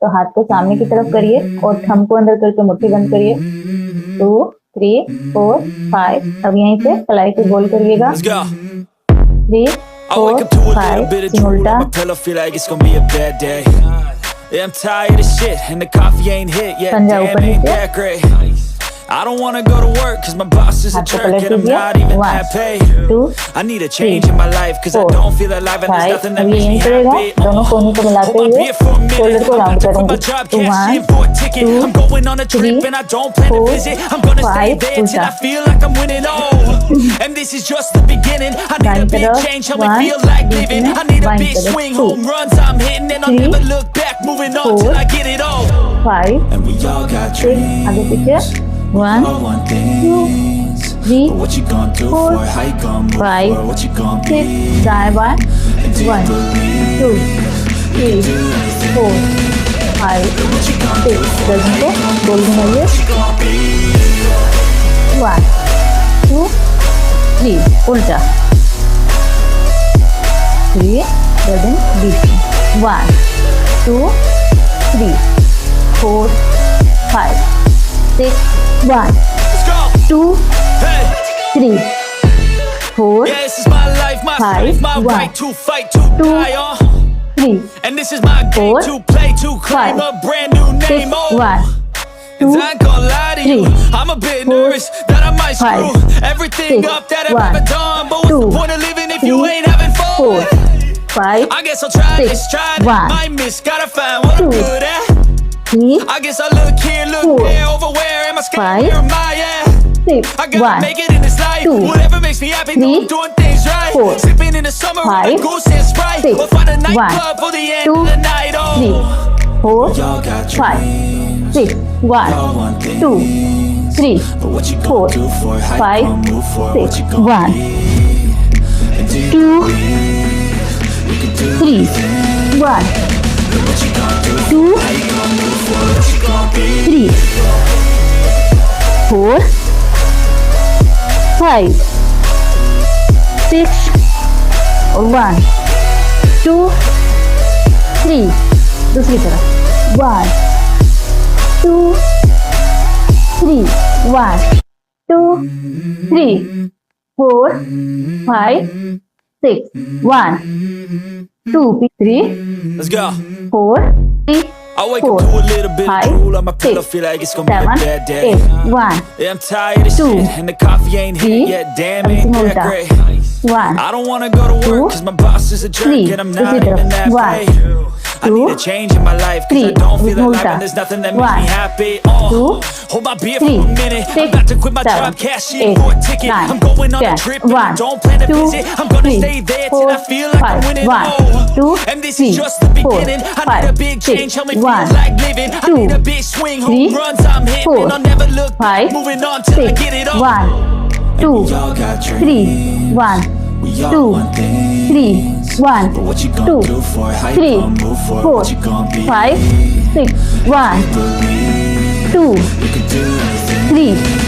तो हाथ को सामने की तरफ करिए और थंब को अंदर करके मुट्ठी बंद करिए। 2 3 4 5। अब यहीं से कलाई को गोल करिएगा। 3 4 5 उल्टा। Yeah, I'm tired of shit and the coffee ain't hit yet. Damn, ain't that great. I don't wanna go to work cause my boss is a jerk and I'm not even that paid. I need a change in my life cause I don't feel alive and there's nothing that makes me happy. Hold my beer for a minute, I'm about to quit my job, cashing for a ticket. I'm going on a trip and I don't plan to visit. I'm gonna stay there till I feel like I'm winning all. And this is just the beginning. I need a big change, help me feel like living. I need a big swing, home runs I'm hitting and I'll never look back. Moving on till I get it all. 5 And we all got dreams. आगे पीछे 1 2 3 What you gonna do 4 for it? How you gonna move 5 for it? What you gonna 6 be? दाएं बाएं 1 2 3 4 5 6 गर्दन को गोल घुमाइए 1 2 3 उल्टा 3 गर्दन बीच में 1 2 3 4 5 6 1 2 3 4 Yeah, this is my life, my 5 faith, my 1 right to fight, to 2 die on. 3 And this is my game 4 to play, to claim 5 a brand new 6 name. Oh, 1 and 2 I ain't gonna lie to you, 3 I'm a bit 4 nervous that I might 5 screw everything 6 up that I've 1 ever done. But what's 2 the point of living if you 3 ain't having fun? 4 5 I guess I'll try 6 this, try that, 1 might miss, gotta find what I'm 2 good at. 3 I guess I look here, look 4 there, over where am I scared? 5 Where am I at? 6 I gotta 1 make it in this life. 2 Whatever makes me happy, know I'm 3 doing things right. 4 Sipping in the summer with a 5 goose and Sprite. 6 Or find a 1 nightclub for the end 2 of the night. 3 Oh, 4 y'all got 5 dreams. 6 1 Y'all want things. 2 3 But what you 4 gonna do for it? How 5 you gonna move for it? What 6 you gonna 1 be? And do you 2 you can do 3 anything? 1 But what you gonna do? 2 How you gonna move for it? What you gonna be? 3 4 5 6 1 2 3 दूसरी तरफ 1 2 3 1 2 3 4 5 6 1 2 3 Let's go. 4 3 I wake 4 up to a little bit of 5 drool on my pillow, 6 feel like it's gonna be a 7 bad day. 8 1 Yeah, I'm tired of 2 shit and the coffee ain't hit 3 yet. Damn, ain't that उल्टा great. 1 I don't wanna go to work 2 cause my boss is a jerk 3 and I'm दूसरी not even तरफ that 1 paid. I need a change in my life cause I 3 don't feel alive उल्टा and there's nothing that makes me 1 happy. 2 Hold my beer for 3 a minute. I'm 6 about to quit my 7 job, cash in 8 for a ticket. 9 I'm going on a 10 trip and I 1 don't plan to 2 visit. I'm gonna 3 stay there till 4 I feel like I'm 5 winning 1 all. 2 And this 3 is just the 4 beginning. I 5 need a big 6 change, help me 1 feel like living. I 2 need a big swing, 3 home runs I'm hitting 4 and I'll never look back. 5 Moving on till I 6 get it all. 1 2 Y'all got 3 dreams. 1 We all 2 want things. 3 1 But what you 2 gonna do for it? How you 3 gonna move for it? 4 What you gonna be? 5 6 1 Believe 2 you can do anything. 3